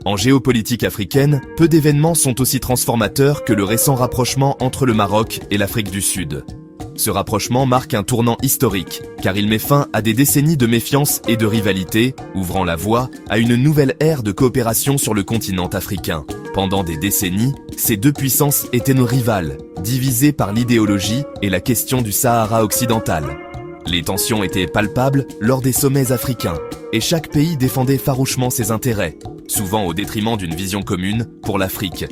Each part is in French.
En géopolitique africaine, peu d'événements sont aussi transformateurs que le récent rapprochement entre le Maroc et l'Afrique du Sud. Ce rapprochement marque un tournant historique, car il met fin à des décennies de méfiance et de rivalité, ouvrant la voie à une nouvelle ère de coopération sur le continent africain. Pendant des décennies, ces deux puissances étaient nos rivales, divisées par l'idéologie et la question du Sahara occidental. Les tensions étaient palpables lors des sommets africains, et chaque pays défendait farouchement ses intérêts, souvent au détriment d'une vision commune pour l'Afrique.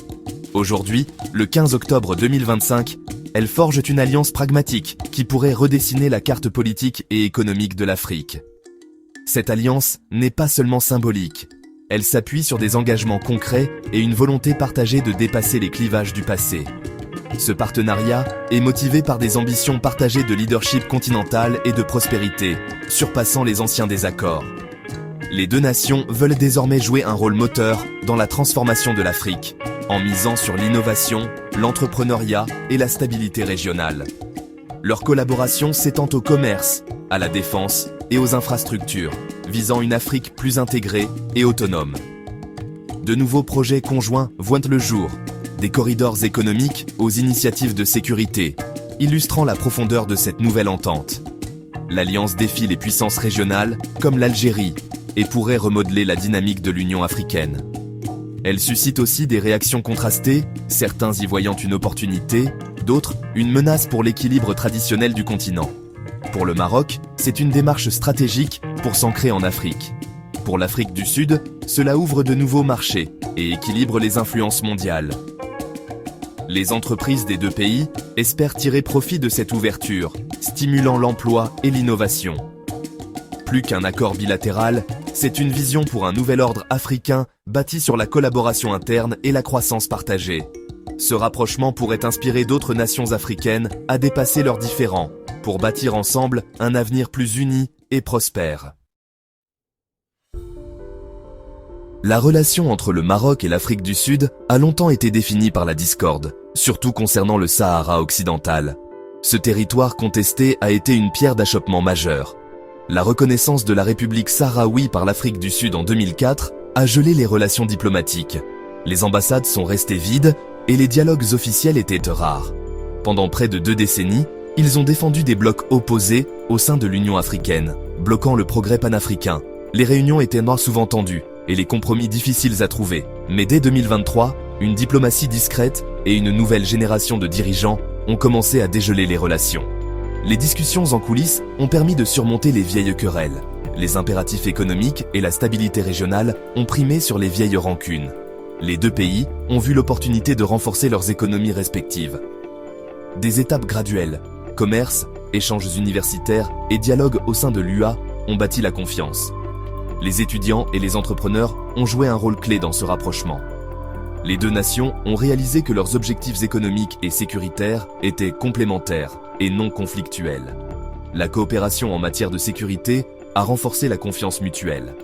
Aujourd'hui, le 15 octobre 2025, elles forgent une alliance pragmatique qui pourrait redessiner la carte politique et économique de l'Afrique. Cette alliance n'est pas seulement symbolique, elle s'appuie sur des engagements concrets et une volonté partagée de dépasser les clivages du passé. Ce partenariat est motivé par des ambitions partagées de leadership continental et de prospérité, surpassant les anciens désaccords. Les deux nations veulent désormais jouer un rôle moteur dans la transformation de l'Afrique, en misant sur l'innovation, l'entrepreneuriat et la stabilité régionale. Leur collaboration s'étend au commerce, à la défense et aux infrastructures, visant une Afrique plus intégrée et autonome. De nouveaux projets conjoints voient le jour, des corridors économiques aux initiatives de sécurité, illustrant la profondeur de cette nouvelle entente. L'Alliance défie les puissances régionales, comme l'Algérie, et pourrait remodeler la dynamique de l'Union africaine. Elle suscite aussi des réactions contrastées, certains y voyant une opportunité, d'autres une menace pour l'équilibre traditionnel du continent. Pour le Maroc, c'est une démarche stratégique pour s'ancrer en Afrique. Pour l'Afrique du Sud, cela ouvre de nouveaux marchés et équilibre les influences mondiales. Les entreprises des deux pays espèrent tirer profit de cette ouverture, stimulant l'emploi et l'innovation. Plus qu'un accord bilatéral, c'est une vision pour un nouvel ordre africain bâti sur la collaboration interne et la croissance partagée. Ce rapprochement pourrait inspirer d'autres nations africaines à dépasser leurs différends, pour bâtir ensemble un avenir plus uni et prospère. La relation entre le Maroc et l'Afrique du Sud a longtemps été définie par la discorde, surtout concernant le Sahara occidental. Ce territoire contesté a été une pierre d'achoppement majeure. La reconnaissance de la République sahraoui par l'Afrique du Sud en 2004 a gelé les relations diplomatiques. Les ambassades sont restées vides et les dialogues officiels étaient rares. Pendant près de 2 décennies, ils ont défendu des blocs opposés au sein de l'Union africaine, bloquant le progrès panafricain. Les réunions étaient souvent tendues et les compromis difficiles à trouver. Mais dès 2023, une diplomatie discrète et une nouvelle génération de dirigeants ont commencé à dégeler les relations. Les discussions en coulisses ont permis de surmonter les vieilles querelles. Les impératifs économiques et la stabilité régionale ont primé sur les vieilles rancunes. Les deux pays ont vu l'opportunité de renforcer leurs économies respectives. Des étapes graduelles, commerce, échanges universitaires et dialogue au sein de l'UA ont bâti la confiance. Les étudiants et les entrepreneurs ont joué un rôle clé dans ce rapprochement. Les deux nations ont réalisé que leurs objectifs économiques et sécuritaires étaient complémentaires et non conflictuels. La coopération en matière de sécurité a renforcé la confiance mutuelle.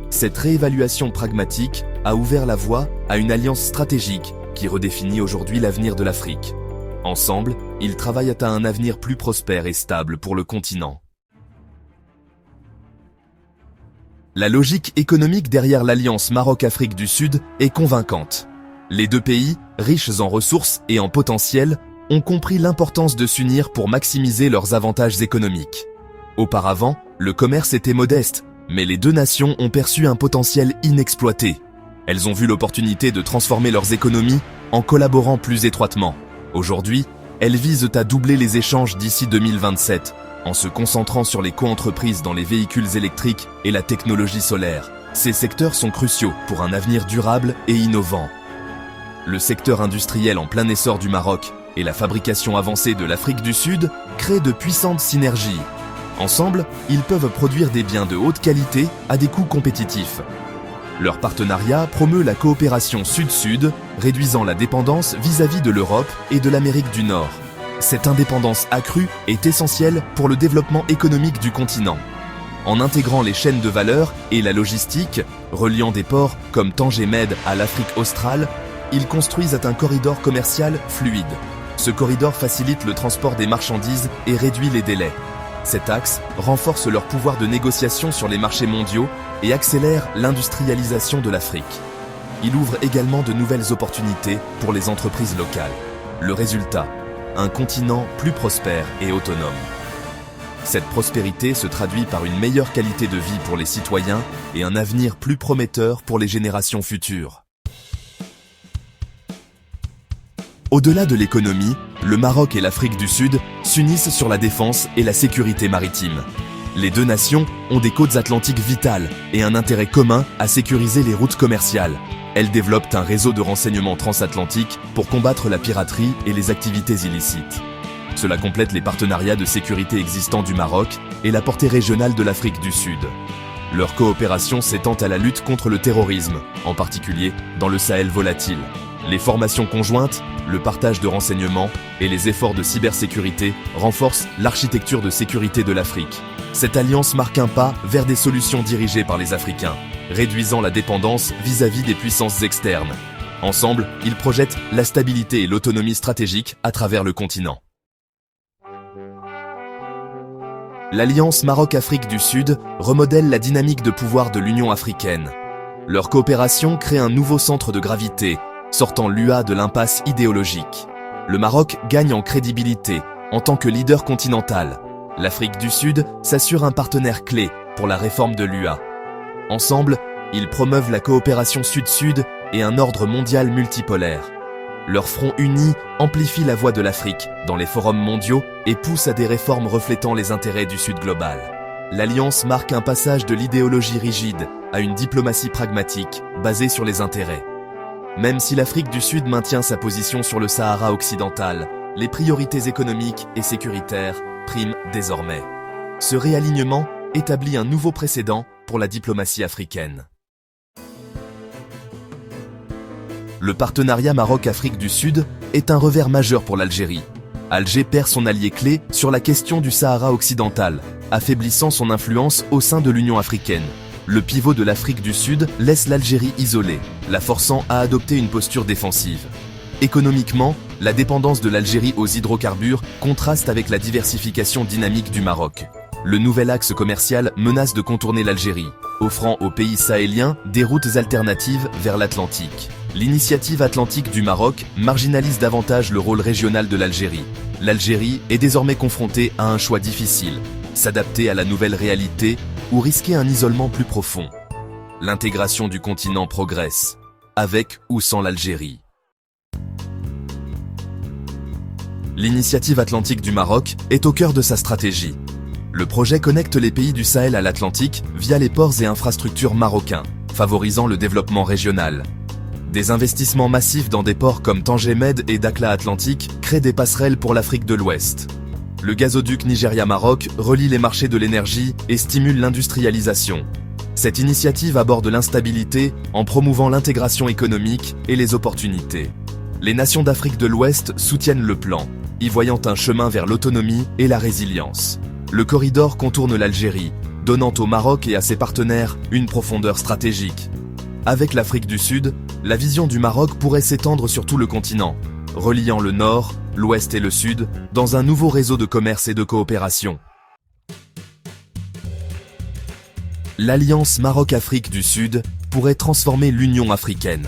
Cette réévaluation pragmatique a ouvert la voie à une alliance stratégique qui redéfinit aujourd'hui l'avenir de l'Afrique. Ensemble, ils travaillent à un avenir plus prospère et stable pour le continent. La logique économique derrière l'alliance Maroc-Afrique du Sud est convaincante. Les deux pays, riches en ressources et en potentiel, ont compris l'importance de s'unir pour maximiser leurs avantages économiques. Auparavant, le commerce était modeste, mais les deux nations ont perçu un potentiel inexploité. Elles ont vu l'opportunité de transformer leurs économies en collaborant plus étroitement. Aujourd'hui, elles visent à doubler les échanges d'ici 2027, en se concentrant sur les coentreprises dans les véhicules électriques et la technologie solaire. Ces secteurs sont cruciaux pour un avenir durable et innovant. Le secteur industriel en plein essor du Maroc et la fabrication avancée de l'Afrique du Sud créent de puissantes synergies. Ensemble, ils peuvent produire des biens de haute qualité à des coûts compétitifs. Leur partenariat promeut la coopération Sud-Sud, réduisant la dépendance vis-à-vis de l'Europe et de l'Amérique du Nord. Cette indépendance accrue est essentielle pour le développement économique du continent. En intégrant les chaînes de valeur et la logistique, reliant des ports comme Tanger Med à l'Afrique australe, ils construisent un corridor commercial fluide. Ce corridor facilite le transport des marchandises et réduit les délais. Cet axe renforce leur pouvoir de négociation sur les marchés mondiaux et accélère l'industrialisation de l'Afrique. il ouvre également de nouvelles opportunités pour les entreprises locales. Le résultat, un continent plus prospère et autonome. Cette prospérité se traduit par une meilleure qualité de vie pour les citoyens et un avenir plus prometteur pour les générations futures. Au-delà de l'économie, le Maroc et l'Afrique du Sud s'unissent sur la défense et la sécurité maritime. Les deux nations ont des côtes atlantiques vitales et un intérêt commun à sécuriser les routes commerciales. Elles développent un réseau de renseignement transatlantique pour combattre la piraterie et les activités illicites. Cela complète les partenariats de sécurité existants du Maroc et la portée régionale de l'Afrique du Sud. Leur coopération s'étend à la lutte contre le terrorisme, en particulier dans le Sahel volatile. Les formations conjointes, le partage de renseignements et les efforts de cybersécurité renforcent l'architecture de sécurité de l'Afrique. Cette alliance marque un pas vers des solutions dirigées par les Africains, réduisant la dépendance vis-à-vis des puissances externes. Ensemble, ils projettent la stabilité et l'autonomie stratégique à travers le continent. L'Alliance Maroc-Afrique du Sud remodèle la dynamique de pouvoir de l'Union africaine. Leur coopération crée un nouveau centre de gravité, sortant l'UA de l'impasse idéologique. Le Maroc gagne en crédibilité en tant que leader continental. L'Afrique du Sud s'assure un partenaire clé pour la réforme de l'UA. Ensemble, ils promeuvent la coopération sud-sud et un ordre mondial multipolaire. Leur front uni amplifie la voix de l'Afrique dans les forums mondiaux et pousse à des réformes reflétant les intérêts du Sud global. L'alliance marque un passage de l'idéologie rigide à une diplomatie pragmatique basée sur les intérêts. Même si l'Afrique du Sud maintient sa position sur le Sahara occidental, les priorités économiques et sécuritaires priment désormais. Ce réalignement établit un nouveau précédent pour la diplomatie africaine. Le partenariat Maroc-Afrique du Sud est un revers majeur pour l'Algérie. Alger perd son allié clé sur la question du Sahara occidental, affaiblissant son influence au sein de l'Union africaine. Le pivot de l'Afrique du Sud laisse l'Algérie isolée, la forçant à adopter une posture défensive. Économiquement, la dépendance de l'Algérie aux hydrocarbures contraste avec la diversification dynamique du Maroc. Le nouvel axe commercial menace de contourner l'Algérie, offrant aux pays sahéliens des routes alternatives vers l'Atlantique. L'initiative atlantique du Maroc marginalise davantage le rôle régional de l'Algérie. L'Algérie est désormais confrontée à un choix difficile, s'adapter à la nouvelle réalité ou risquer un isolement plus profond. L'intégration du continent progresse, avec ou sans l'Algérie. L'initiative atlantique du Maroc est au cœur de sa stratégie. Le projet connecte les pays du Sahel à l'Atlantique via les ports et infrastructures marocains, favorisant le développement régional. Des investissements massifs dans des ports comme Tanger Med et Dakhla Atlantique créent des passerelles pour l'Afrique de l'Ouest. Le gazoduc Nigeria-Maroc relie les marchés de l'énergie et stimule l'industrialisation. Cette initiative aborde l'instabilité en promouvant l'intégration économique et les opportunités. Les nations d'Afrique de l'Ouest soutiennent le plan, y voyant un chemin vers l'autonomie et la résilience. Le corridor contourne l'Algérie, donnant au Maroc et à ses partenaires une profondeur stratégique. Avec l'Afrique du Sud, la vision du Maroc pourrait s'étendre sur tout le continent, reliant le nord, l'ouest et le sud dans un nouveau réseau de commerce et de coopération. L'Alliance Maroc-Afrique du Sud pourrait transformer l'Union africaine.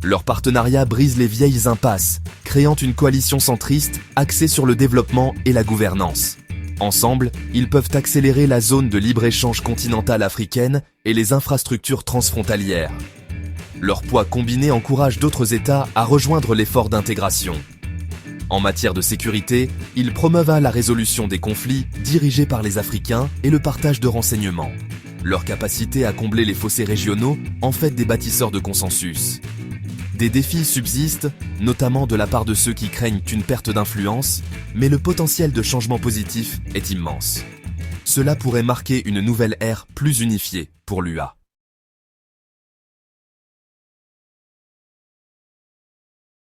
Leur partenariat brise les vieilles impasses, créant une coalition centriste axée sur le développement et la gouvernance. Ensemble, ils peuvent accélérer la zone de libre-échange continentale africaine et les infrastructures transfrontalières. Leur poids combiné encourage d'autres États à rejoindre l'effort d'intégration. En matière de sécurité, ils promeuvent la résolution des conflits dirigés par les Africains et le partage de renseignements. Leur capacité à combler les fossés régionaux en fait des bâtisseurs de consensus. Des défis subsistent, notamment de la part de ceux qui craignent une perte d'influence, mais le potentiel de changement positif est immense. Cela pourrait marquer une nouvelle ère plus unifiée pour l'UA.